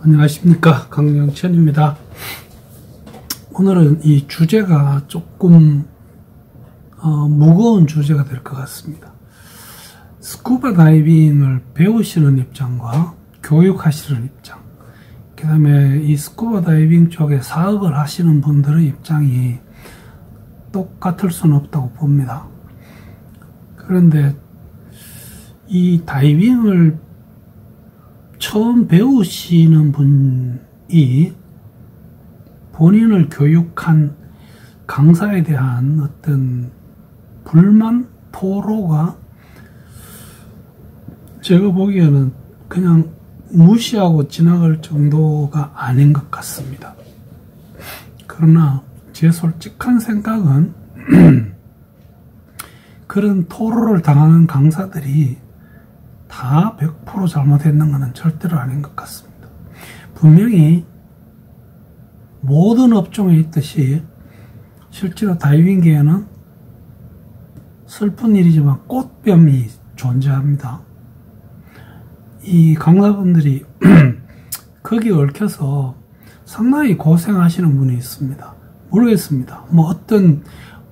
안녕하십니까, 강영천입니다. 오늘은 이 주제가 조금 무거운 주제가 될 것 같습니다. 스쿠버 다이빙을 배우시는 입장과 교육하시는 입장, 그 다음에 이 스쿠버 다이빙 쪽에 사업을 하시는 분들의 입장이 똑같을 수는 없다고 봅니다. 그런데 이 다이빙을 처음 배우시는 분이 본인을 교육한 강사에 대한 어떤 불만, 토로가 제가 보기에는 그냥 무시하고 지나갈 정도가 아닌 것 같습니다. 그러나 제 솔직한 생각은 그런 토로를 당하는 강사들이 다 100% 잘못했는 것은 절대로 아닌 것 같습니다. 분명히 모든 업종에 있듯이 실제로 다이빙계에는 슬픈 일이지만 꽃뱀이 존재합니다. 이 강사분들이 거기에 얽혀서 상당히 고생하시는 분이 있습니다. 모르겠습니다.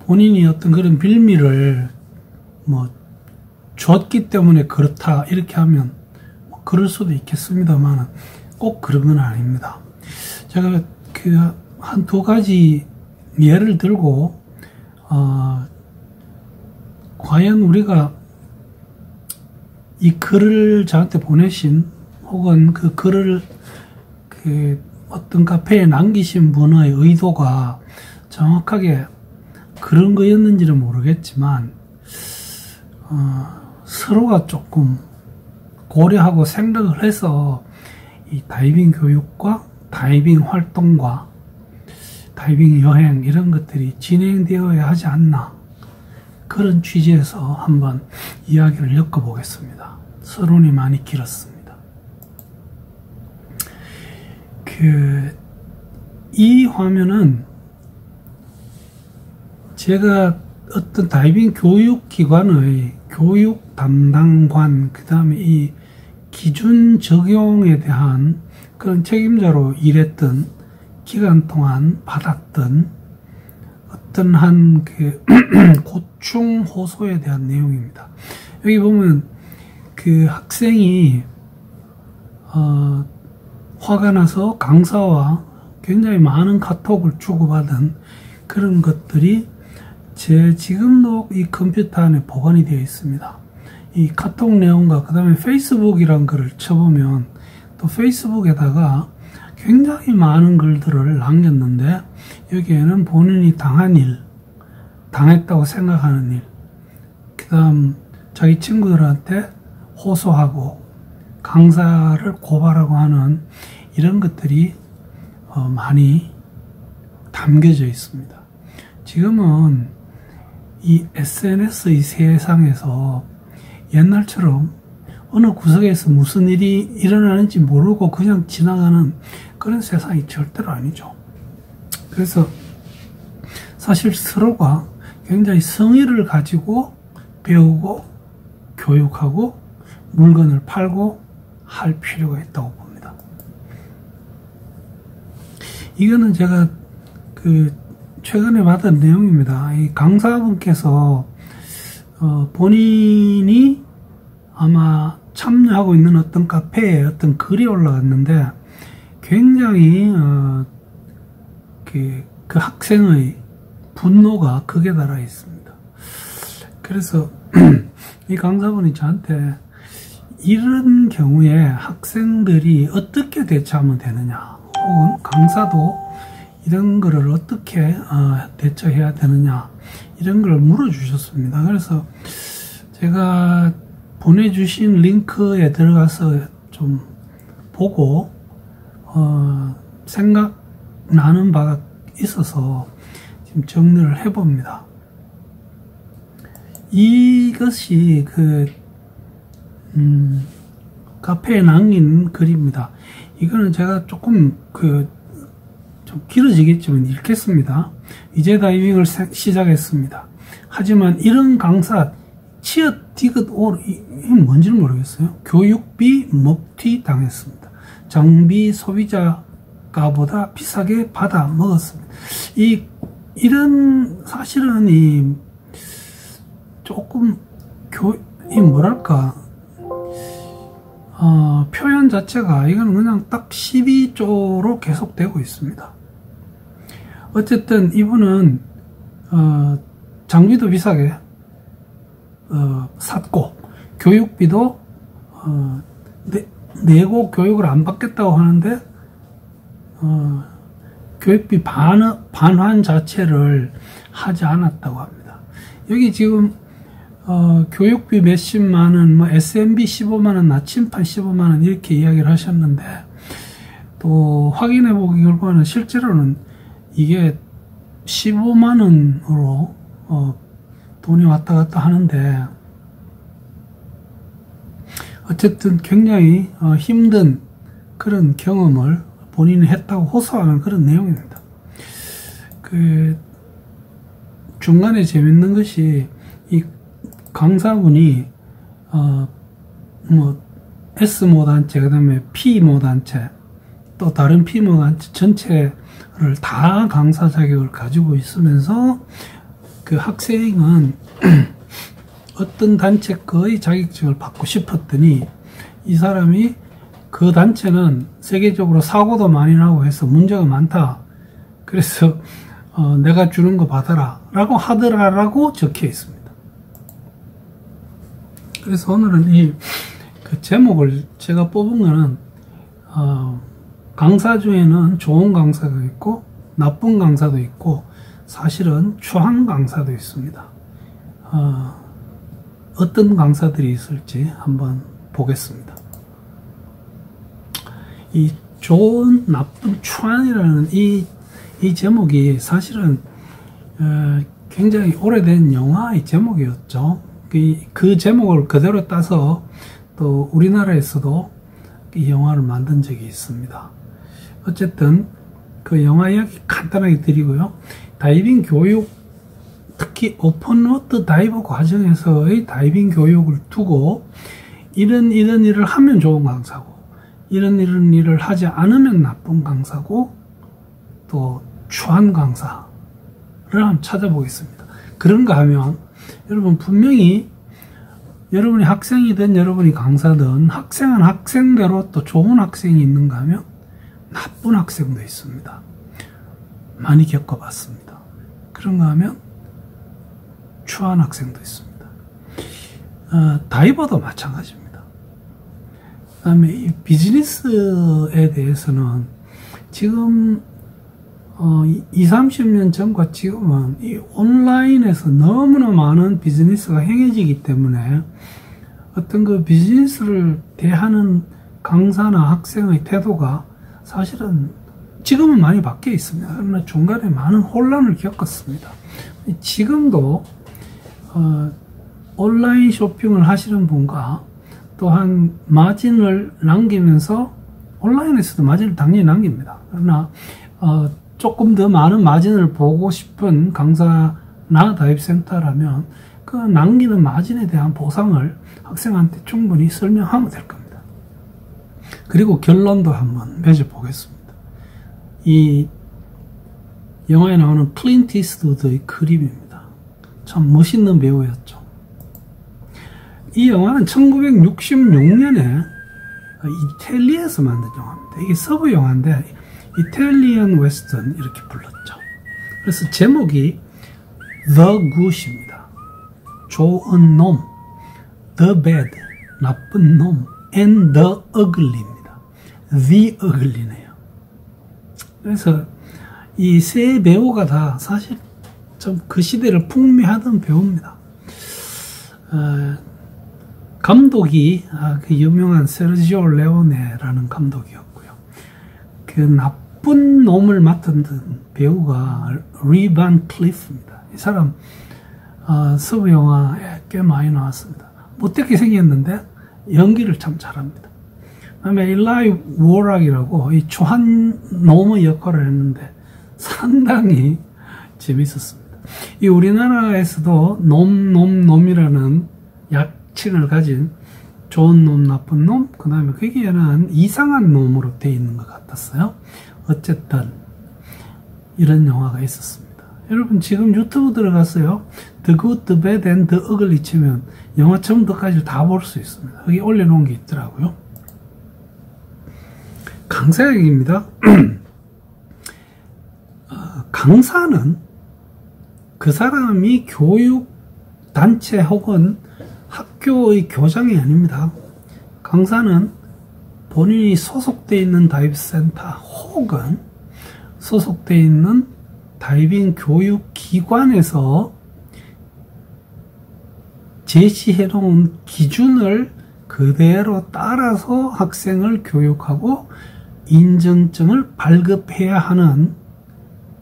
본인이 어떤 그런 빌미를 줬기 때문에 그렇다 이렇게 하면 그럴 수도 있겠습니다만 꼭 그런 건 아닙니다. 제가 한 두 가지 예를 들고 과연 우리가 이 글을 저한테 보내신 혹은 그 글을 어떤 카페에 남기신 분의 의도가 정확하게 그런 거였는지는 모르겠지만 서로가 조금 고려하고 생각을 해서 이 다이빙 교육과 다이빙 활동과 다이빙 여행 이런 것들이 진행되어야 하지 않나, 그런 취지에서 한번 이야기를 엮어보겠습니다. 서론이 많이 길었습니다. 이 화면은 제가 어떤 다이빙 교육기관의 교육 담당관, 그 다음에 이 기준 적용에 대한 그런 책임자로 일했던 기간 동안 받았던 어떤 한 고충 호소에 대한 내용입니다. 여기 보면 그 학생이 화가 나서 강사와 굉장히 많은 카톡을 주고받은 그런 것들이 제 지금도 이 컴퓨터 안에 보관이 되어 있습니다. 이 카톡 내용과 그 다음에 페이스북이란 글을 쳐보면 또 페이스북에다가 굉장히 많은 글들을 남겼는데 여기에는 본인이 당한 일, 당했다고 생각하는 일, 그 다음 자기 친구들한테 호소하고 강사를 고발하고 하는 이런 것들이 많이 담겨져 있습니다. 지금은 이 SNS의 세상에서 옛날처럼 어느 구석에서 무슨 일이 일어나는지 모르고 그냥 지나가는 그런 세상이 절대로 아니죠. 그래서 사실 서로가 굉장히 성의를 가지고 배우고 교육하고 물건을 팔고 할 필요가 있다고 봅니다. 이거는 제가 최근에 받은 내용입니다. 이 강사분께서 본인이 아마 참여하고 있는 어떤 카페에 어떤 글이 올라갔는데 굉장히 그 학생의 분노가 극에 달하 있습니다. 그래서 이 강사분이 저한테 이런 경우에 학생들이 어떻게 대처하면 되느냐, 혹은 강사도 이런 거를 어떻게 대처해야 되느냐, 이런 걸 물어주셨습니다. 그래서 제가 보내주신 링크에 들어가서 좀 보고 생각나는 바가 있어서 지금 정리를 해봅니다. 이것이 카페에 남긴 글입니다. 이거는 제가 조금 좀 길어지겠지만 읽겠습니다. 이제 다이빙을 시작했습니다. 하지만 이런 강사 치읓 디귿 올 이게 뭔지는 모르겠어요. 교육비 먹튀 당했습니다. 장비 소비자가보다 비싸게 받아 먹었습니다. 이런 사실은 조금 뭐랄까 표현 자체가 이건 그냥 딱 12조로 계속되고 있습니다. 어쨌든 이분은 장비도 비싸게 샀고 교육비도 내고 교육을 안 받겠다고 하는데 교육비 반환 자체를 하지 않았다고 합니다. 여기 지금 교육비 몇십만원, 뭐 SMB 15만원, 나침판 15만원 이렇게 이야기를 하셨는데 또 확인해 보기 결과는 실제로는 이게 15만원으로 돈이 왔다 갔다 하는데 어쨌든 굉장히 힘든 그런 경험을 본인이 했다고 호소하는 그런 내용입니다. 중간에 재밌는 것이 이 강사분이 뭐 S모 단체, 그 다음에 P모 단체, 또 다른 P모 단체 전체를 다 강사 자격을 가지고 있으면서 그 학생은 어떤 단체 거의 자격증을 받고 싶었더니 이 사람이 그 단체는 세계적으로 사고도 많이 나고 해서 문제가 많다. 그래서 내가 주는 거 받아라 라고 하더라라고 적혀 있습니다. 그래서 오늘은 그 제목을 제가 뽑은 거는 강사 중에는 좋은 강사가 있고 나쁜 강사도 있고 사실은 추한 강사도 있습니다. 어떤 강사들이 있을지 한번 보겠습니다. 이 좋은, 나쁜, 추한이라는 이 제목이 사실은 굉장히 오래된 영화의 제목이었죠. 그 제목을 그대로 따서 또 우리나라에서도 이 영화를 만든 적이 있습니다. 어쨌든 그 영화 이야기 간단하게 드리고요. 다이빙 교육, 특히 오픈워터 다이버 과정에서의 다이빙 교육을 두고 이런 일을 하면 좋은 강사고 이런 일을 하지 않으면 나쁜 강사고 또 추한 강사를 한번 찾아보겠습니다. 그런가 하면 여러분 분명히 여러분이 학생이든 여러분이 강사든 학생은 학생대로 또 좋은 학생이 있는가 하면 나쁜 학생도 있습니다. 많이 겪어봤습니다. 그런가 하면 추한 학생도 있습니다. 다이버도 마찬가지입니다. 그 다음에 이 비즈니스에 대해서는 지금 20-30년 전과 지금은 이 온라인에서 너무나 많은 비즈니스가 행해지기 때문에 어떤 그 비즈니스를 대하는 강사나 학생의 태도가 사실은 지금은 많이 바뀌어 있습니다. 그러나 중간에 많은 혼란을 겪었습니다. 지금도 온라인 쇼핑을 하시는 분과 또한 마진을 남기면서 온라인에서도 마진을 당연히 남깁니다. 그러나 조금 더 많은 마진을 보고 싶은 강사나 다이브센터라면 그 남기는 마진에 대한 보상을 학생한테 충분히 설명하면 될 겁니다. 그리고 결론도 한번 맺어보겠습니다. 이 영화에 나오는 클린트 이스트우드의 그림입니다. 참 멋있는 배우였죠. 이 영화는 1966년에 이탈리아에서 만든 영화입니다. 이게 서부 영화인데 이탈리안 웨스턴 이렇게 불렀죠. 그래서 제목이 The Good입니다. 좋은 놈, The Bad, 나쁜 놈, and The Ugly입니다. The Ugly네요. 그래서 이 세 배우가 다 사실 좀 그 시대를 풍미하던 배우입니다. 감독이 그 유명한 세르지오 레오네라는 감독이었고요. 그 나쁜 놈을 맡은 배우가 리 반 클리프입니다. 이 사람 서부 영화에 꽤 많이 나왔습니다. 못되게 생겼는데 연기를 참 잘합니다. 그 다음에 일라이 워락이라고 이 초한 놈의 역할을 했는데 상당히 재밌었습니다. 이 우리나라에서도 놈이라는 약칭을 가진 좋은 놈, 나쁜 놈, 그 다음에 거기에는 이상한 놈으로 되어 있는 것 같았어요. 어쨌든 이런 영화가 있었습니다. 여러분 지금 유튜브 들어갔어요. The Good, The Bad and The Ugly 치면 영화 처음부터까지 다 볼 수 있습니다. 여기 올려놓은 게 있더라고요. 강사 얘기입니다. 강사는 그 사람이 교육단체 혹은 학교의 교장이 아닙니다. 강사는 본인이 소속되어 있는 다이브센터 혹은 소속되어 있는 다이빙 교육기관에서 제시해 놓은 기준을 그대로 따라서 학생을 교육하고 인증증을 발급해야 하는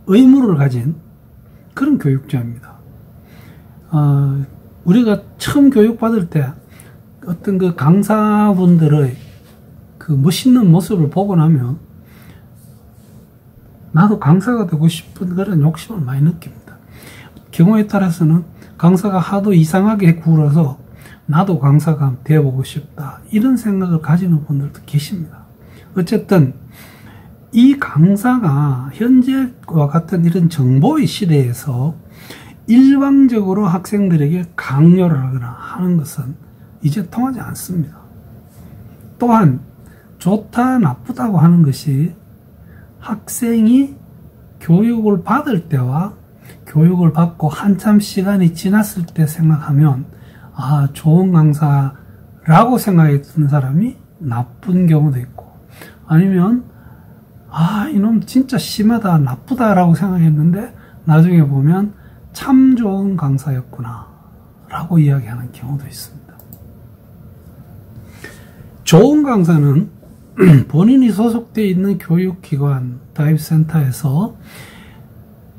의무를 가진 그런 교육자입니다. 우리가 처음 교육받을 때 어떤 그 강사분들의 그 멋있는 모습을 보고 나면 나도 강사가 되고 싶은 그런 욕심을 많이 느낍니다. 경우에 따라서는 강사가 하도 이상하게 굴어서 나도 강사가 되어보고 싶다 이런 생각을 가지는 분들도 계십니다. 어쨌든 이 강사가 현재와 같은 이런 정보의 시대에서 일방적으로 학생들에게 강요를 하거나 하는 것은 이제 통하지 않습니다. 또한 좋다 나쁘다고 하는 것이 학생이 교육을 받을 때와 교육을 받고 한참 시간이 지났을 때 생각하면 좋은 강사라고 생각했던 사람이 나쁜 경우도 있고 아니면 이놈 진짜 심하다 나쁘다라고 생각했는데 나중에 보면 참 좋은 강사였구나 라고 이야기하는 경우도 있습니다. 좋은 강사는 본인이 소속되어 있는 교육기관 다이브센터에서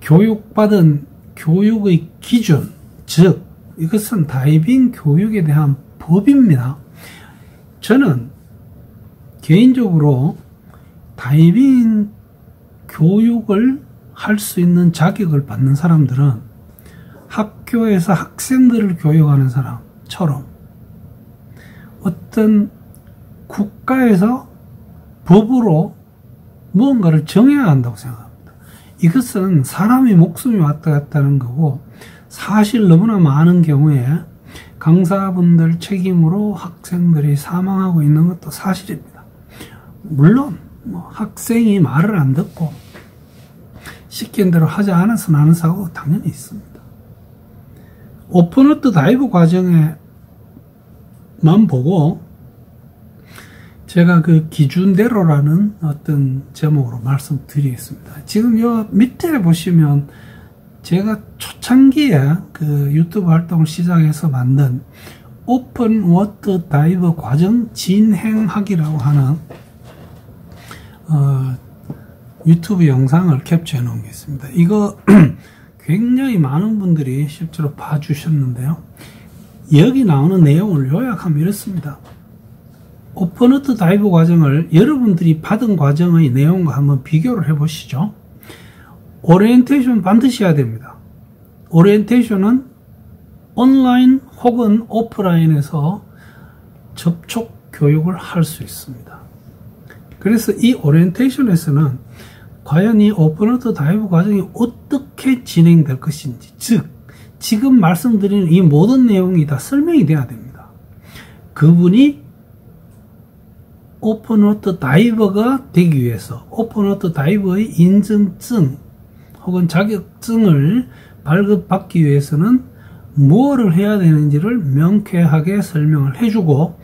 교육받은 교육의 기준, 즉 이것은 다이빙 교육에 대한 법입니다. 저는 개인적으로 다이빙 교육을 할 수 있는 자격을 받는 사람들은 학교에서 학생들을 교육하는 사람처럼 어떤 국가에서 법으로 무언가를 정해야 한다고 생각합니다. 이것은 사람이 목숨이 왔다 갔다 하는 거고 사실 너무나 많은 경우에 강사분들 책임으로 학생들이 사망하고 있는 것도 사실입니다. 물론 학생이 말을 안 듣고 시킨 대로 하지 않아서 나는 사고가 당연히 있습니다. 오픈워터 다이브 과정에만 보고 제가 그 기준대로라는 어떤 제목으로 말씀드리겠습니다. 지금 요 밑에 보시면 제가 초창기에 그 유튜브 활동을 시작해서 만든 오픈워터 다이브 과정 진행하기라고 하는 유튜브 영상을 캡처해 놓은 게 있습니다. 이거 굉장히 많은 분들이 실제로 봐주셨는데요. 여기 나오는 내용을 요약하면 이렇습니다. 오픈워터 다이브 과정을 여러분들이 받은 과정의 내용과 한번 비교를 해 보시죠. 오리엔테이션 반드시 해야 됩니다. 오리엔테이션은 온라인 혹은 오프라인에서 접촉 교육을 할 수 있습니다. 그래서 이 오리엔테이션에서는 과연 이 오픈워터 다이브 과정이 어떻게 진행될 것인지, 즉 지금 말씀드리는 이 모든 내용이 다 설명이 돼야 됩니다. 그분이 오픈워터 다이버가 되기 위해서 오픈워터 다이버의 인증증 혹은 자격증을 발급받기 위해서는 무엇을 해야 되는지를 명쾌하게 설명을 해주고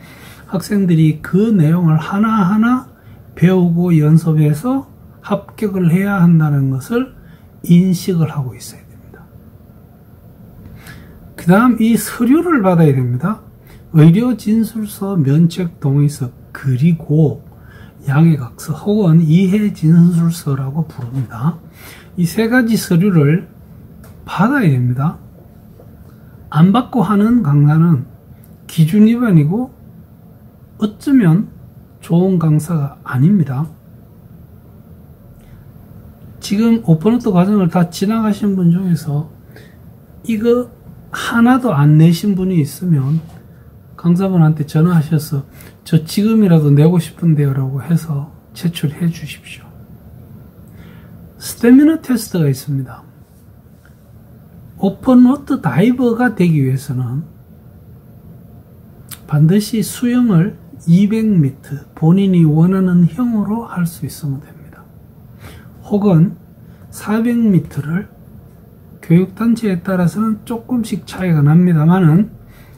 학생들이 그 내용을 하나하나 배우고 연습해서 합격을 해야 한다는 것을 인식을 하고 있어야 됩니다. 그 다음 이 서류를 받아야 됩니다. 의료진술서, 면책동의서, 그리고 양해각서 혹은 이해진술서라고 부릅니다. 이 세 가지 서류를 받아야 됩니다. 안 받고 하는 강사는 기준 위반이고 어쩌면 좋은 강사가 아닙니다. 지금 오픈워터 과정을 다 지나가신 분 중에서 이거 하나도 안 내신 분이 있으면 강사분한테 전화하셔서 저 지금이라도 내고 싶은데요 라고 해서 제출해 주십시오. 스태미나 테스트가 있습니다. 오픈워터 다이버가 되기 위해서는 반드시 수영을 200m 본인이 원하는 형으로 할 수 있으면 됩니다. 혹은 400m를 교육단체에 따라서는 조금씩 차이가 납니다만은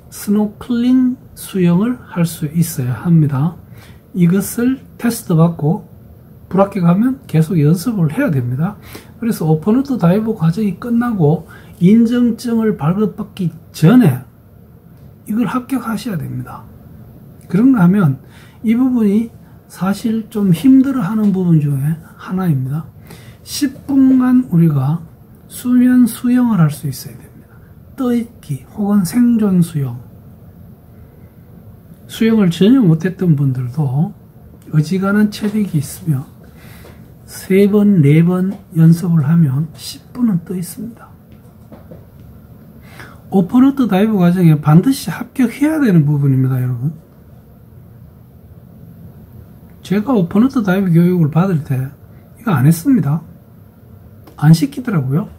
스노클링 수영을 할 수 있어야 합니다. 이것을 테스트 받고 불합격하면 계속 연습을 해야 됩니다. 그래서 오픈워터 다이버 과정이 끝나고 인증증을 발급받기 전에 이걸 합격하셔야 됩니다. 그런가 하면 이 부분이 사실 좀 힘들어하는 부분 중에 하나입니다. 10분간 우리가 수면 수영을 할 수 있어야 됩니다. 떠있기 혹은 생존 수영. 수영을 전혀 못했던 분들도 어지간한 체력이 있으면 3번, 4번 연습을 하면 10분은 떠 있습니다. 오픈워터 다이브 과정에 반드시 합격해야 되는 부분입니다, 여러분. 제가 오픈워터 다이브 교육을 받을 때 이거 안 했습니다. 안 시키더라고요.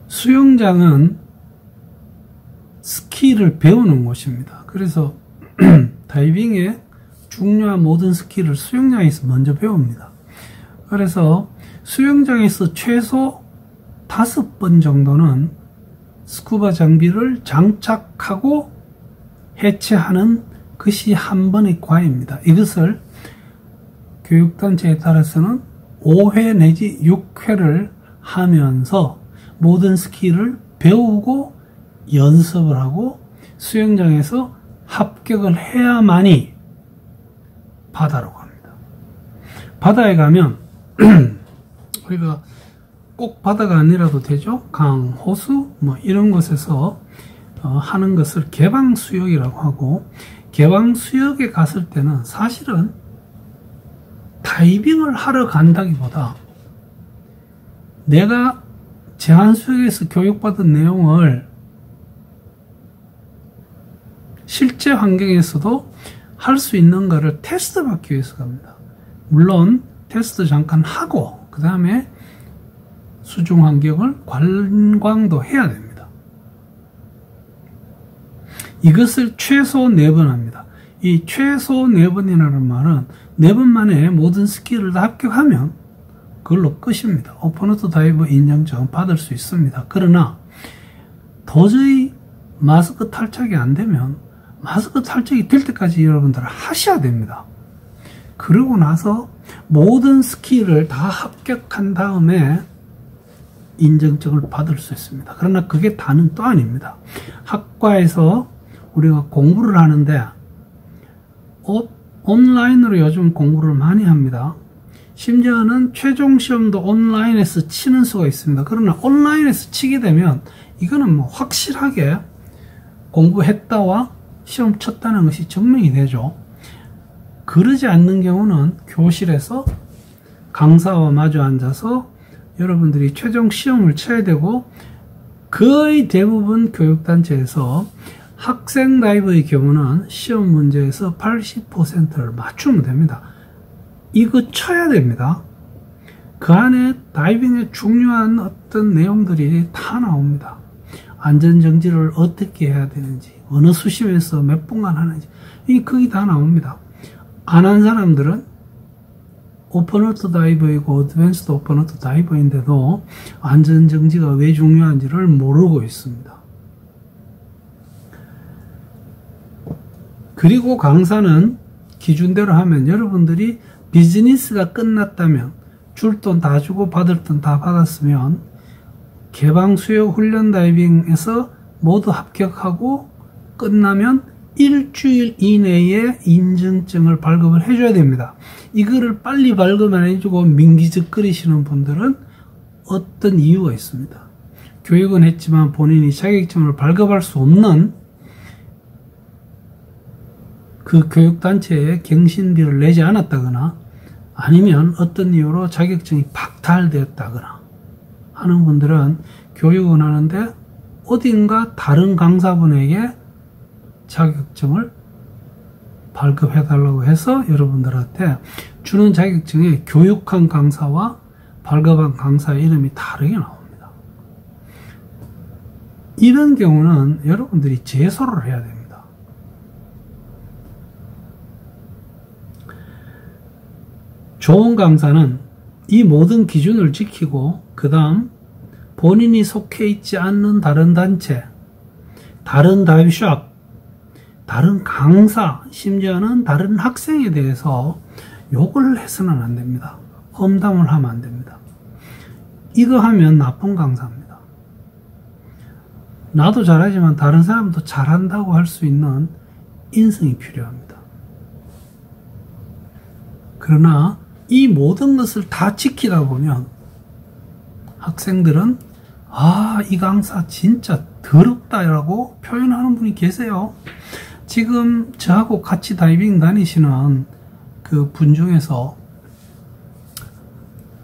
수영장은 스킬을 배우는 곳입니다. 그래서 다이빙의 중요한 모든 스킬을 수영장에서 먼저 배웁니다. 그래서 수영장에서 최소 5번 정도는 스쿠버 장비를 장착하고 해체하는 것이 한 번의 과외입니다. 이것을 교육단체에 따라서는 5회 내지 6회를 하면서 모든 스킬을 배우고 연습을 하고 수영장에서 합격을 해야만이 바다로 갑니다. 바다에 가면 우리가 꼭 바다가 아니라도 되죠. 강, 호수 뭐 이런 곳에서 하는 것을 개방수역이라고 하고, 개방수역에 갔을 때는 사실은 다이빙을 하러 간다기보다 내가 제한수역에서 교육받은 내용을 실제 환경에서도 할 수 있는가를 테스트 받기 위해서 갑니다. 물론 테스트 잠깐 하고 그 다음에 수중 환경을 관광도 해야 됩니다. 이것을 최소 4번 합니다. 이 최소 4번이라는 말은 4번 만에 모든 스킬을 다 합격하면 그걸로 끝입니다. 오픈워터 다이버 인증증 받을 수 있습니다. 그러나 도저히 마스크 탈착이 안 되면 마스크 탈착이 될 때까지 여러분들 하셔야 됩니다. 그러고 나서 모든 스킬을 다 합격한 다음에 인증증을 받을 수 있습니다. 그러나 그게 다는 또 아닙니다. 학과에서 우리가 공부를 하는데 온라인으로 요즘 공부를 많이 합니다. 심지어는 최종 시험도 온라인에서 치는 수가 있습니다. 그러나 온라인에서 치게 되면 이거는 뭐 확실하게 공부했다와 시험 쳤다는 것이 증명이 되죠. 그러지 않는 경우는 교실에서 강사와 마주 앉아서 여러분들이 최종 시험을 쳐야 되고, 거의 대부분 교육단체에서 학생 다이버의 경우는 시험 문제에서 80%를 맞추면 됩니다. 이거 쳐야 됩니다. 그 안에 다이빙의 중요한 어떤 내용들이 다 나옵니다. 안전정지를 어떻게 해야 되는지, 어느 수심에서 몇 분간 하는지, 이 거기 다 나옵니다. 안 한 사람들은 오픈워터 다이버이고 어드밴스드 오픈워터 다이버인데도 안전정지가 왜 중요한지를 모르고 있습니다. 그리고 강사는 기준대로 하면 여러분들이 비즈니스가 끝났다면, 줄 돈 다 주고 받을 돈 다 받았으면 개방수역 훈련 다이빙에서 모두 합격하고 끝나면 일주일 이내에 인증증을 발급을 해줘야 됩니다. 이거를 빨리 발급 안 해주고 민기적거리시는 분들은 어떤 이유가 있습니다. 교육은 했지만 본인이 자격증을 발급할 수 없는 그 교육단체에 갱신비를 내지 않았다거나, 아니면 어떤 이유로 자격증이 박탈되었다거나 하는 분들은 교육은 하는데 어딘가 다른 강사분에게 자격증을 발급해달라고 해서 여러분들한테 주는 자격증에 교육한 강사와 발급한 강사의 이름이 다르게 나옵니다. 이런 경우는 여러분들이 제소를 해야 됩니다. 좋은 강사는 이 모든 기준을 지키고 그 다음 본인이 속해 있지 않는 다른 단체, 다른 다이브샵, 다른 강사, 심지어는 다른 학생에 대해서 욕을 해서는 안 됩니다. 험담을 하면 안 됩니다. 이거 하면 나쁜 강사입니다. 나도 잘하지만 다른 사람도 잘한다고 할 수 있는 인성이 필요합니다. 그러나 이 모든 것을 다 지키다 보면 학생들은 이 강사 진짜 더럽다라고 표현하는 분이 계세요. 지금 저하고 같이 다이빙 다니시는 그 분 중에서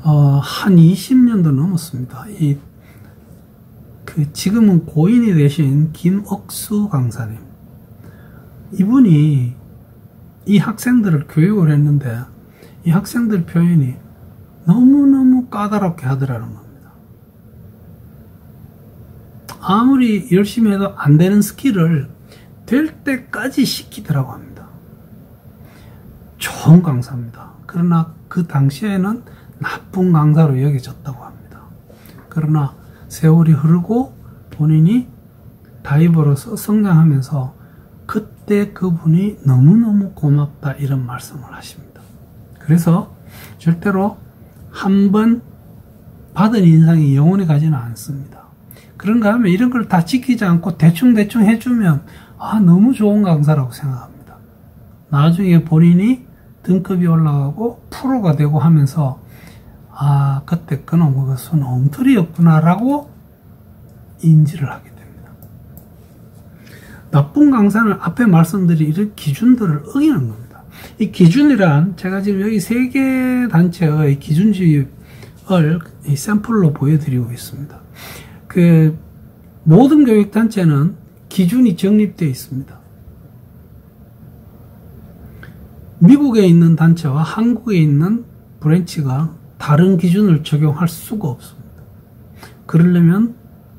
한 20년도 넘었습니다. 지금은 고인이 되신 김억수 강사님. 이분이 이 학생들을 교육을 했는데 이 학생들 표현이 너무너무 까다롭게 하더라는 겁니다. 아무리 열심히 해도 안 되는 스킬을 될 때까지 시키더라고 합니다. 좋은 강사입니다. 그러나 그 당시에는 나쁜 강사로 여겨졌다고 합니다. 그러나 세월이 흐르고 본인이 다이버로서 성장하면서 그때 그분이 너무너무 고맙다 이런 말씀을 하십니다. 그래서 절대로 한번 받은 인상이 영원히 가지는 않습니다. 그런가 하면 이런 걸 다 지키지 않고 대충대충 해주면 너무 좋은 강사라고 생각합니다. 나중에 본인이 등급이 올라가고 프로가 되고 하면서 그때 그놈 그것은 엉터리였구나 라고 인지를 하게 됩니다. 나쁜 강사는 앞에 말씀드린 이런 기준들을 어기는 겁니다. 이 기준이란 제가 지금 여기 3개 단체의 기준집을 샘플로 보여드리고 있습니다. 모든 교육단체는 기준이 정립되어 있습니다. 미국에 있는 단체와 한국에 있는 브랜치가 다른 기준을 적용할 수가 없습니다. 그러려면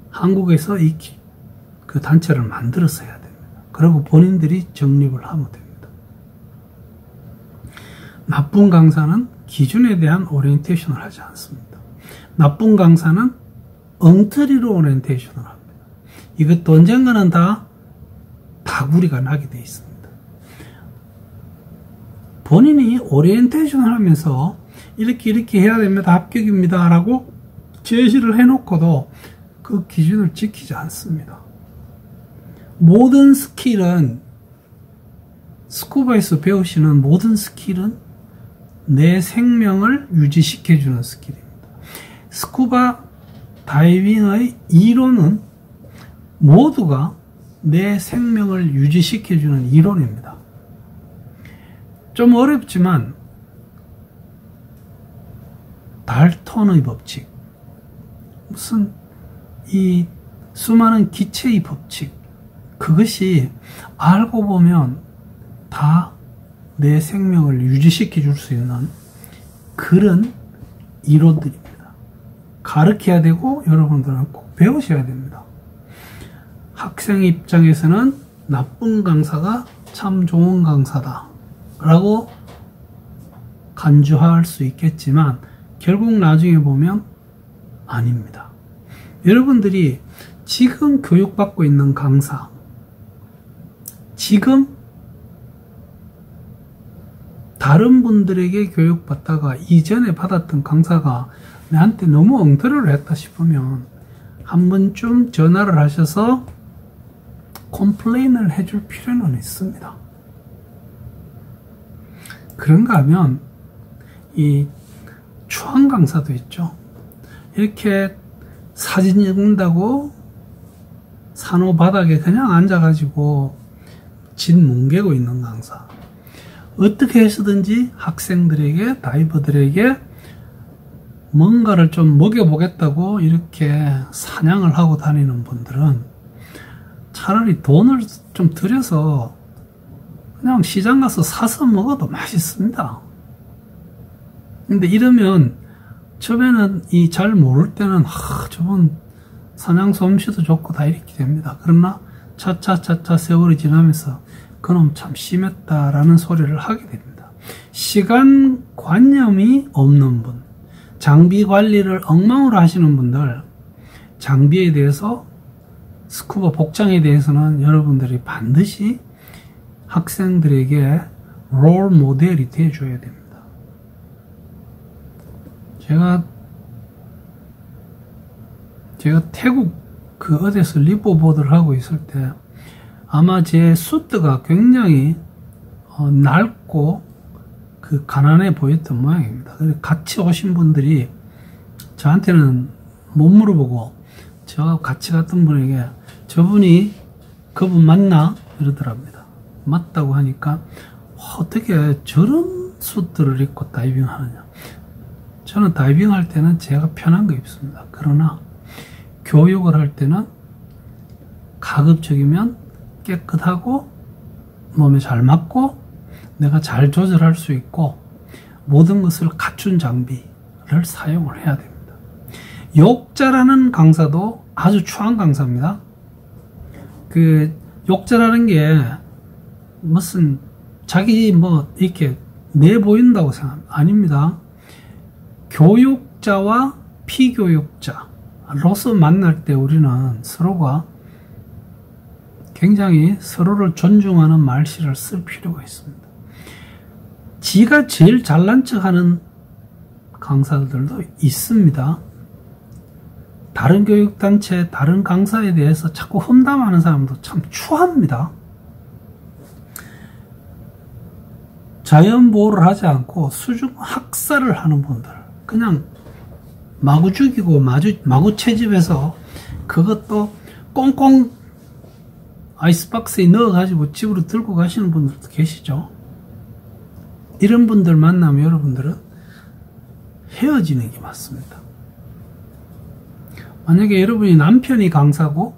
한국에서 그 단체를 만들어서 해야 됩니다. 그리고 본인들이 정립을 하면 됩니다. 나쁜 강사는 기준에 대한 오리엔테이션을 하지 않습니다. 나쁜 강사는 엉터리로 오리엔테이션을 합니다. 이것도 언젠가는 다 다구리가 나게 되어 있습니다. 본인이 오리엔테이션을 하면서 이렇게 해야 됩니다. 합격입니다. 라고 제시를 해놓고도 그 기준을 지키지 않습니다. 모든 스킬은 스쿠버에서 배우시는 모든 스킬은 내 생명을 유지시켜주는 스킬입니다. 스쿠버 다이빙의 이론은 모두가 내 생명을 유지시켜주는 이론입니다. 좀 어렵지만 달턴의 법칙, 무슨 이 수많은 기체의 법칙, 그것이 알고 보면 다 내 생명을 유지시켜 줄 수 있는 그런 이론들입니다. 가르쳐야 되고 여러분들은 꼭 배우셔야 됩니다. 학생 입장에서는 나쁜 강사가 참 좋은 강사다 라고 간주할 수 있겠지만 결국 나중에 보면 아닙니다. 여러분들이 지금 교육받고 있는 강사, 지금 다른 분들에게 교육받다가 이전에 받았던 강사가 나한테 너무 엉터리를 했다 싶으면 한 번쯤 전화를 하셔서 컴플레인을 해줄 필요는 있습니다. 그런가 하면 이 추한 강사도 있죠. 이렇게 사진 찍는다고 산호 바닥에 그냥 앉아가지고 짓 뭉개고 있는 강사. 어떻게 해서든지 학생들에게, 다이버들에게 뭔가를 좀 먹여보겠다고 이렇게 사냥을 하고 다니는 분들은 차라리 돈을 좀 들여서 그냥 시장 가서 사서 먹어도 맛있습니다. 근데 이러면 처음에는 이 잘 모를 때는 저분 사냥 솜씨도 좋고 다 이렇게 됩니다. 그러나 차차차차 세월이 지나면서 그놈 참 심했다라는 소리를 하게 됩니다. 시간관념이 없는 분, 장비 관리를 엉망으로 하시는 분들, 장비에 대해서 스쿠버 복장에 대해서는 여러분들이 반드시 학생들에게 롤 모델이 되어줘야 됩니다. 제가 태국 그 어디서 리포보드를 하고 있을 때 아마 제 수트가 굉장히 낡고 그 가난해 보였던 모양입니다. 그래서 같이 오신 분들이 저한테는 못 물어보고 저하고 같이 갔던 분에게 저분이 그분 맞나? 이러더랍니다. 맞다고 하니까 어떻게 저런 수트를 입고 다이빙 하느냐. 저는 다이빙 할 때는 제가 편한 거 입습니다. 그러나 교육을 할 때는 가급적이면 깨끗하고 몸에 잘 맞고 내가 잘 조절할 수 있고 모든 것을 갖춘 장비를 사용을 해야 됩니다. 욕자라는 강사도 아주 추한 강사입니다. 그 욕자라는 게 무슨 자기 뭐 이렇게 내 보인다고 생각합니다. 아닙니다. 교육자와 피교육자로서 만날 때 우리는 서로가 굉장히 서로를 존중하는 말씨를 쓸 필요가 있습니다. 지가 제일 잘난 척하는 강사들도 있습니다. 다른 교육단체, 다른 강사에 대해서 자꾸 험담하는 사람도 참 추합니다. 자연보호를 하지 않고 수중 학살을 하는 분들, 그냥 마구 죽이고 마구 채집해서 그것도 꽁꽁 아이스박스에 넣어가지고 집으로 들고 가시는 분들도 계시죠. 이런 분들 만나면 여러분들은 헤어지는 게 맞습니다. 만약에 여러분이 남편이 강사고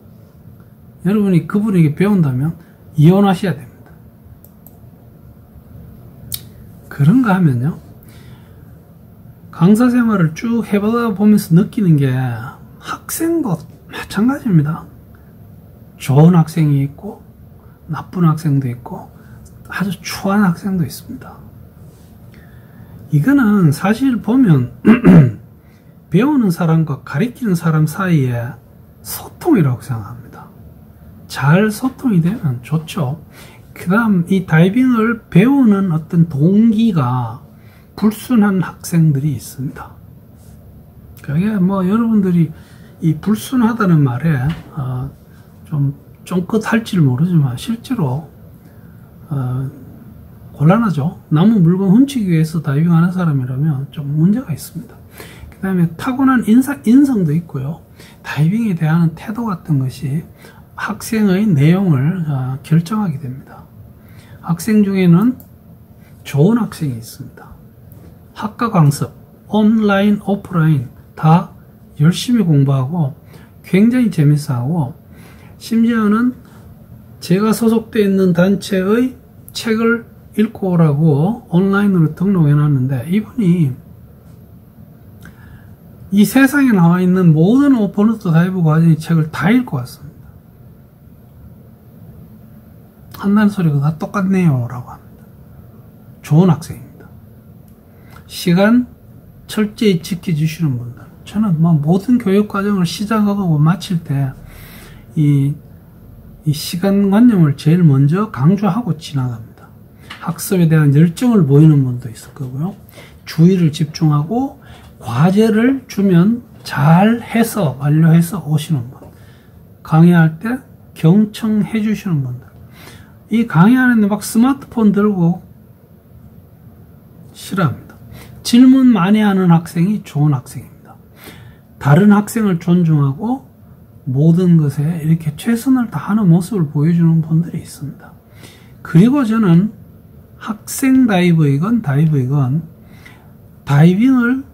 여러분이 그분에게 배운다면 이혼하셔야 됩니다. 그런가 하면요, 강사 생활을 쭉 해보다 보면서 느끼는 게 학생도 마찬가지입니다. 좋은 학생이 있고 나쁜 학생도 있고 아주 추한 학생도 있습니다. 이거는 사실 보면 배우는 사람과 가르치는 사람 사이에 소통이라고 생각합니다. 잘 소통이 되면 좋죠. 그 다음 이 다이빙을 배우는 어떤 동기가 불순한 학생들이 있습니다. 그게 뭐 여러분들이 이 불순하다는 말에 좀 쫑긋할지 모르지만 실제로 곤란하죠. 남의 물건 훔치기 위해서 다이빙하는 사람이라면 좀 문제가 있습니다. 그 다음에 타고난 인성도 있고요. 다이빙에 대한 태도 같은 것이 학생의 내용을 결정하게 됩니다. 학생 중에는 좋은 학생이 있습니다. 학과 강습, 온라인, 오프라인 다 열심히 공부하고 굉장히 재밌어하고 심지어는 제가 소속되어 있는 단체의 책을 읽고 오라고 온라인으로 등록해 놨는데 이분이 이 세상에 나와 있는 모든 오픈워터 다이브 과정의 책을 다 읽고 왔습니다. 한다는 소리가 다 똑같네요 라고 합니다. 좋은 학생입니다. 시간 철저히 지켜주시는 분들, 저는 뭐 모든 교육 과정을 시작하고 마칠 때 이 시간관념을 제일 먼저 강조하고 지나갑니다. 학습에 대한 열정을 보이는 분도 있을 거고요. 주의를 집중하고 과제를 주면 잘 해서 완료해서 오시는 분, 강의할 때 경청해 주시는 분들, 이 강의하는데 막 스마트폰 들고 싫어합니다. 질문 많이 하는 학생이 좋은 학생입니다. 다른 학생을 존중하고 모든 것에 이렇게 최선을 다하는 모습을 보여주는 분들이 있습니다. 그리고 저는 학생 다이버이건 다이버이건 다이빙을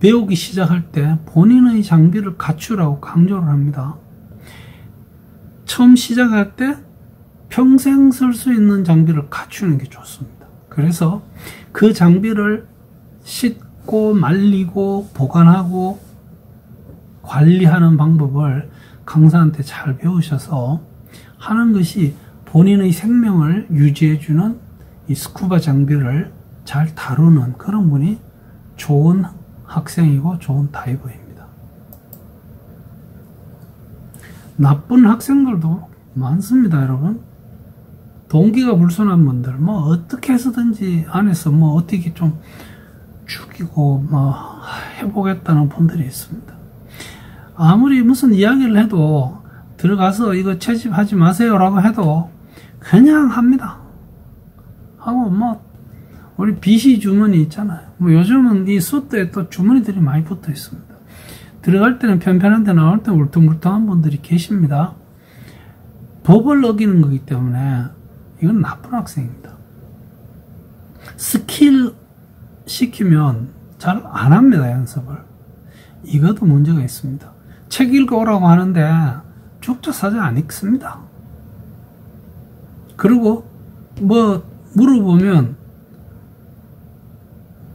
배우기 시작할 때 본인의 장비를 갖추라고 강조를 합니다. 처음 시작할 때 평생 쓸 수 있는 장비를 갖추는 게 좋습니다. 그래서 그 장비를 씻고 말리고 보관하고 관리하는 방법을 강사한테 잘 배우셔서 하는 것이 본인의 생명을 유지해주는 이 스쿠버 장비를 잘 다루는 그런 분이 좋은 학생이고 좋은 다이버입니다. 나쁜 학생들도 많습니다, 여러분. 동기가 불순한 분들, 뭐 어떻게 해서든지 안에서 뭐 어떻게 좀 죽이고 뭐 해보겠다는 분들이 있습니다. 아무리 무슨 이야기를 해도 들어가서 이거 채집하지 마세요 라고 해도 그냥 합니다. 하고 뭐 우리 BC 주머니 있잖아요. 뭐 요즘은 이 수트에 또 주머니들이 많이 붙어 있습니다. 들어갈 때는 편편한데 나올 때는 울퉁불퉁한 분들이 계십니다. 법을 어기는 거기 때문에 이건 나쁜 학생입니다. 스킬 시키면 잘 안 합니다, 연습을. 이것도 문제가 있습니다. 책 읽어오라고 하는데 죽자사자 안 읽습니다. 그리고 뭐 물어보면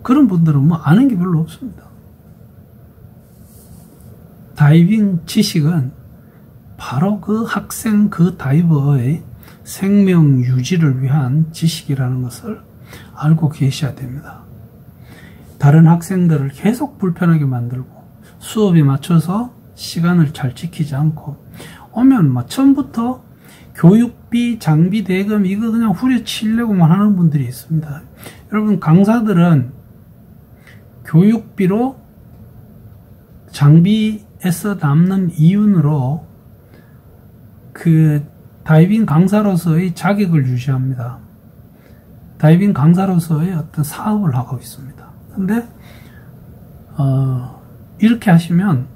그런 분들은 뭐 아는 게 별로 없습니다. 다이빙 지식은 바로 그 학생, 그 다이버의 생명 유지를 위한 지식이라는 것을 알고 계셔야 됩니다. 다른 학생들을 계속 불편하게 만들고 수업에 맞춰서 시간을 잘 지키지 않고 오면 뭐 처음부터 교육비, 장비 대금 이거 그냥 후려치려고만 하는 분들이 있습니다. 여러분, 강사들은 교육비로 장비에서 남는 이윤으로 그 다이빙 강사로서의 자격을 유지합니다. 다이빙 강사로서의 어떤 사업을 하고 있습니다. 근데 이렇게 하시면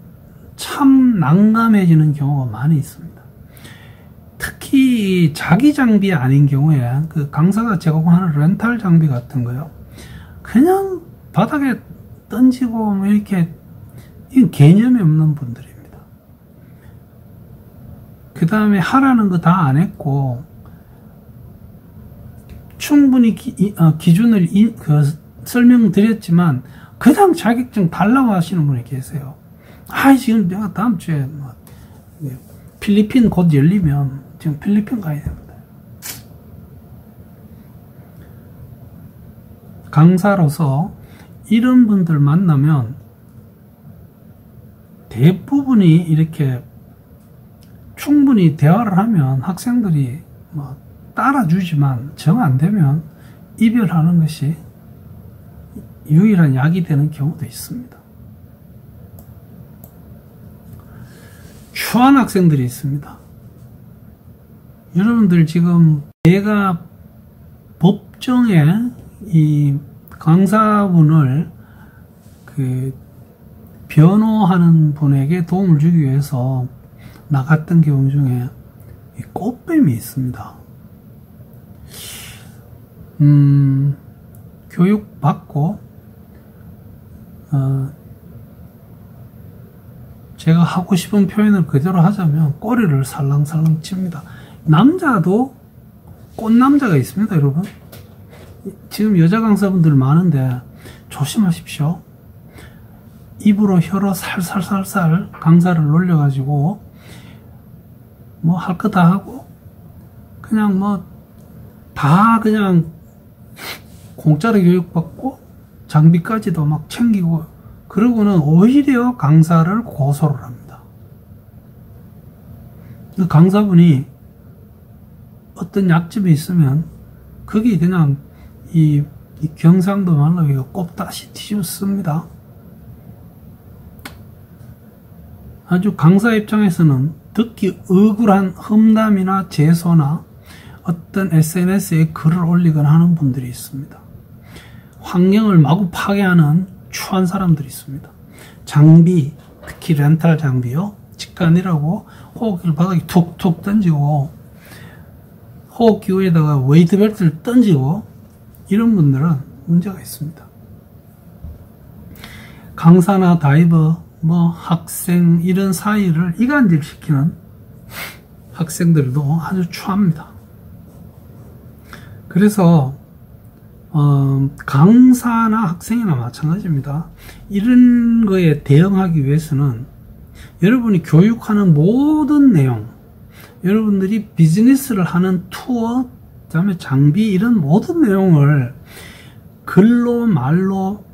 참 난감해지는 경우가 많이 있습니다. 특히 자기 장비 아닌 경우에 그 강사가 제공하는 렌탈 장비 같은 거요, 그냥 바닥에 던지고 뭐 이렇게 개념이 없는 분들입니다. 그 다음에 하라는 거 다 안 했고 충분히 기준을 설명드렸지만 그냥 자격증 달라고 하시는 분이 계세요. 지금 내가 다음 주에 뭐 필리핀 곧 열리면 지금 필리핀 가야 됩니다. 강사로서 이런 분들 만나면 대부분이 이렇게 충분히 대화를 하면 학생들이 뭐 따라주지만 정 안 되면 이별하는 것이 유일한 약이 되는 경우도 있습니다. 추한 학생들이 있습니다. 여러분들 지금 내가 법정에 이 강사분을 그 변호하는 분에게 도움을 주기 위해서 나갔던 경우 중에 꽃뱀이 있습니다. 교육받고 제가 하고 싶은 표현을 그대로 하자면 꼬리를 살랑살랑 칩니다. 남자도 꽃남자가 있습니다, 여러분. 지금 여자 강사분들 많은데 조심하십시오. 입으로 혀로 살살살살 강사를 놀려가지고 뭐 할 거 다 하고 그냥 뭐 다 그냥 공짜로 교육받고 장비까지도 막 챙기고 그러고는 오히려 강사를 고소를 합니다. 그 강사분이 어떤 약점이 있으면 그게 그냥 이 경상도 말로 꼽다시 뒤집습니다. 아주 강사 입장에서는 듣기 억울한 험담이나 제소나 어떤 SNS에 글을 올리거나 하는 분들이 있습니다. 환경을 마구 파괴하는 추한 사람들이 있습니다. 장비, 특히 렌탈 장비요, 직관이라고 호흡기를 바닥에 툭툭 던지고 호흡기구에다가 웨이트벨트를 던지고 이런 분들은 문제가 있습니다. 강사나 다이버, 뭐 학생 이런 사이를 이간질시키는 학생들도 아주 추합니다. 그래서 강사나 학생이나 마찬가지입니다. 이런 거에 대응하기 위해서는 여러분이 교육하는 모든 내용, 여러분들이 비즈니스를 하는 투어, 그 다음에 장비, 이런 모든 내용을 글로, 말로,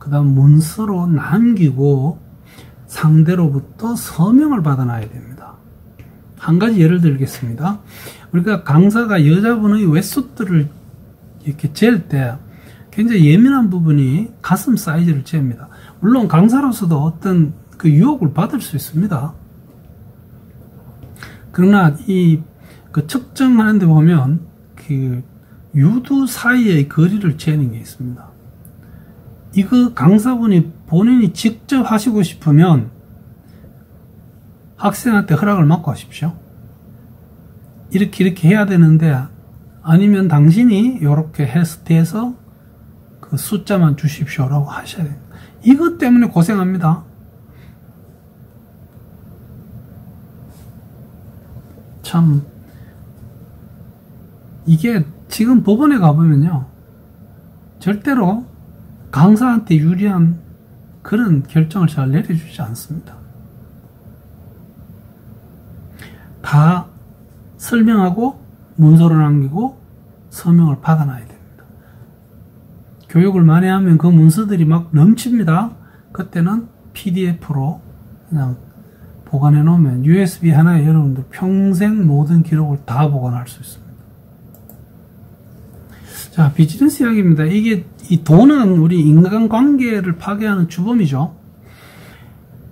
그 다음 문서로 남기고 상대로부터 서명을 받아놔야 됩니다. 한 가지 예를 들겠습니다. 우리가 강사가 여자분의 웨스트를 이렇게 잴 때 굉장히 예민한 부분이 가슴 사이즈를 잽니다. 물론 강사로서도 어떤 그 유혹을 받을 수 있습니다. 그러나 그 측정하는 데 보면 그 유두 사이의 거리를 재는 게 있습니다. 이거 강사분이 본인이 직접 하시고 싶으면 학생한테 허락을 받고 하십시오. 이렇게 해야 되는데, 아니면 당신이 이렇게 해서 그 숫자만 주십시오라고 하셔야 됩니다. 이것 때문에 고생합니다. 참, 이게 지금 법원에 가보면요, 절대로 강사한테 유리한 그런 결정을 잘 내려주지 않습니다. 다 설명하고 문서로 남기고 서명을 받아놔야 됩니다. 교육을 많이 하면 그 문서들이 막 넘칩니다. 그때는 PDF로 그냥 보관해 놓으면 USB 하나에 여러분들 평생 모든 기록을 다 보관할 수 있습니다. 자, 비즈니스 이야기입니다. 이 돈은 우리 인간관계를 파괴하는 주범이죠.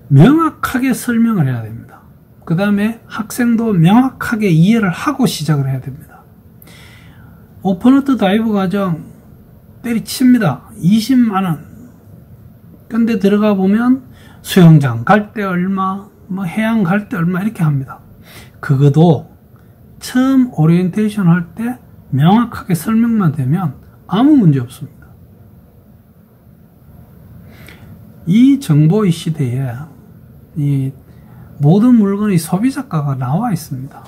명확하게 설명을 해야 됩니다. 그 다음에 학생도 명확하게 이해를 하고 시작을 해야 됩니다. 오픈워터 다이브 과정 때리칩니다. 20만원. 근데 들어가 보면 수영장 갈 때 얼마, 뭐 해양 갈 때 얼마 이렇게 합니다. 그것도 처음 오리엔테이션 할 때 명확하게 설명만 되면 아무 문제 없습니다. 이 정보의 시대에 이 모든 물건의 소비자가가 나와 있습니다.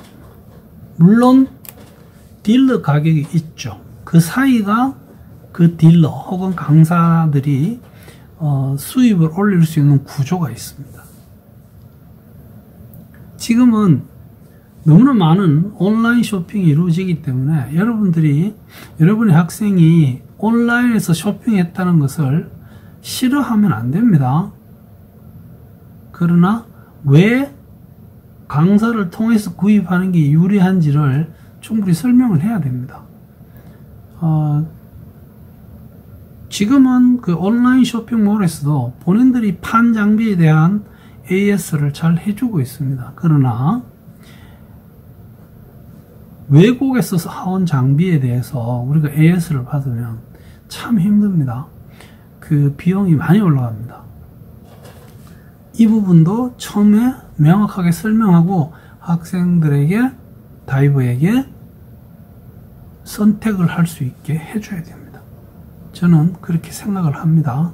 물론 딜러 가격이 있죠. 그 사이가 그 딜러 혹은 강사들이 수입을 올릴 수 있는 구조가 있습니다. 지금은 너무나 많은 온라인 쇼핑이 이루어지기 때문에 여러분의 학생이 온라인에서 쇼핑했다는 것을 싫어하면 안 됩니다. 그러나 왜 강사를 통해서 구입하는 게 유리한지를 충분히 설명을 해야 됩니다. 지금은 그 온라인 쇼핑몰에서도 본인들이 판 장비에 대한 AS를 잘 해주고 있습니다. 그러나 외국에서 사온 장비에 대해서 우리가 AS를 받으면 참 힘듭니다. 그 비용이 많이 올라갑니다. 이 부분도 처음에 명확하게 설명하고 학생들에게, 다이버에게 선택을 할 수 있게 해줘야 됩니다. 저는 그렇게 생각을 합니다.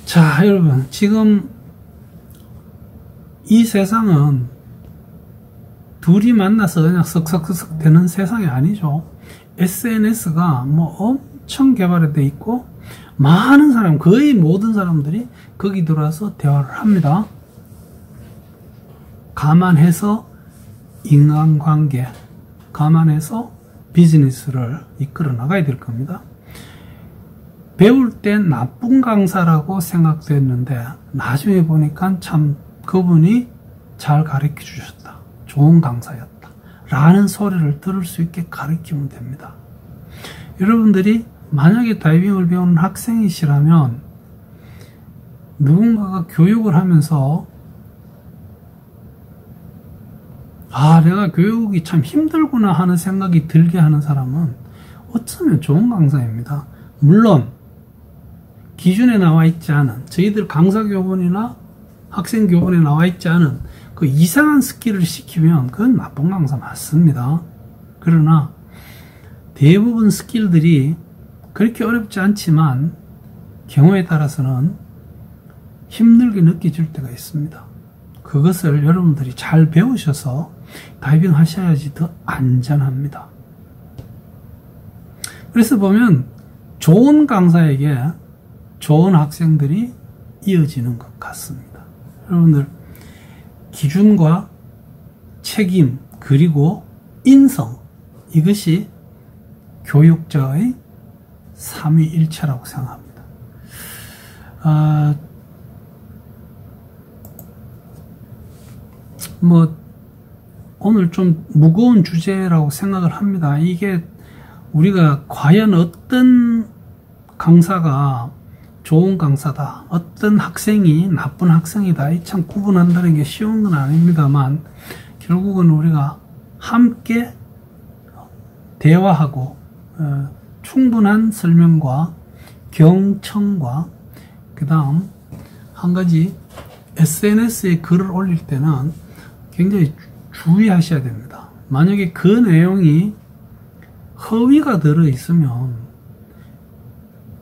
자, 여러분, 지금 이 세상은 둘이 만나서 그냥 석석석 되는 세상이 아니죠. SNS가 뭐 엄청 개발이 돼 있고 많은 사람, 거의 모든 사람들이 거기 들어와서 대화를 합니다. 감안해서 인간관계, 감안해서 비즈니스를 이끌어 나가야 될 겁니다. 배울 땐 나쁜 강사라고 생각됐는데 나중에 보니까 참 그분이 잘 가르쳐 주셨다. 좋은 강사였다. 라는 소리를 들을 수 있게 가르치면 됩니다. 여러분들이 만약에 다이빙을 배우는 학생이시라면 누군가가 교육을 하면서 내가 교육이 참 힘들구나 하는 생각이 들게 하는 사람은 어쩌면 좋은 강사입니다. 물론 기준에 나와 있지 않은, 저희들 강사교본이나 학생교본에 나와 있지 않은 그 이상한 스킬을 시키면 그건 나쁜 강사 맞습니다. 그러나 대부분 스킬들이 그렇게 어렵지 않지만 경우에 따라서는 힘들게 느껴질 때가 있습니다. 그것을 여러분들이 잘 배우셔서 다이빙 하셔야지 더 안전합니다. 그래서 보면 좋은 강사에게 좋은 학생들이 이어지는 것 같습니다. 여러분들 기준과 책임 그리고 인성, 이것이 교육자의 삼위일체라고 생각합니다. 오늘 좀 무거운 주제라고 생각을 합니다. 이게 우리가 과연 어떤 강사가 좋은 강사다, 어떤 학생이 나쁜 학생이다, 이 참 구분한다는 게 쉬운 건 아닙니다만, 결국은 우리가 함께 대화하고 충분한 설명과 경청과 그 다음 한 가지 SNS에 글을 올릴 때는 굉장히 주의하셔야 됩니다. 만약에 그 내용이 허위가 들어있으면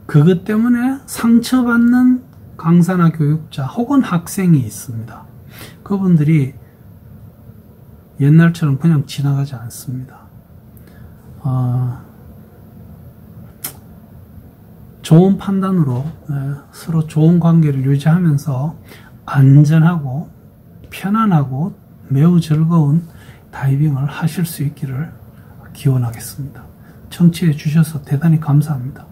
그것 때문에 상처받는 강사나 교육자 혹은 학생이 있습니다. 그분들이 옛날처럼 그냥 지나가지 않습니다. 좋은 판단으로 서로 좋은 관계를 유지하면서 안전하고 편안하고 매우 즐거운 다이빙을 하실 수 있기를 기원하겠습니다. 청취해 주셔서 대단히 감사합니다.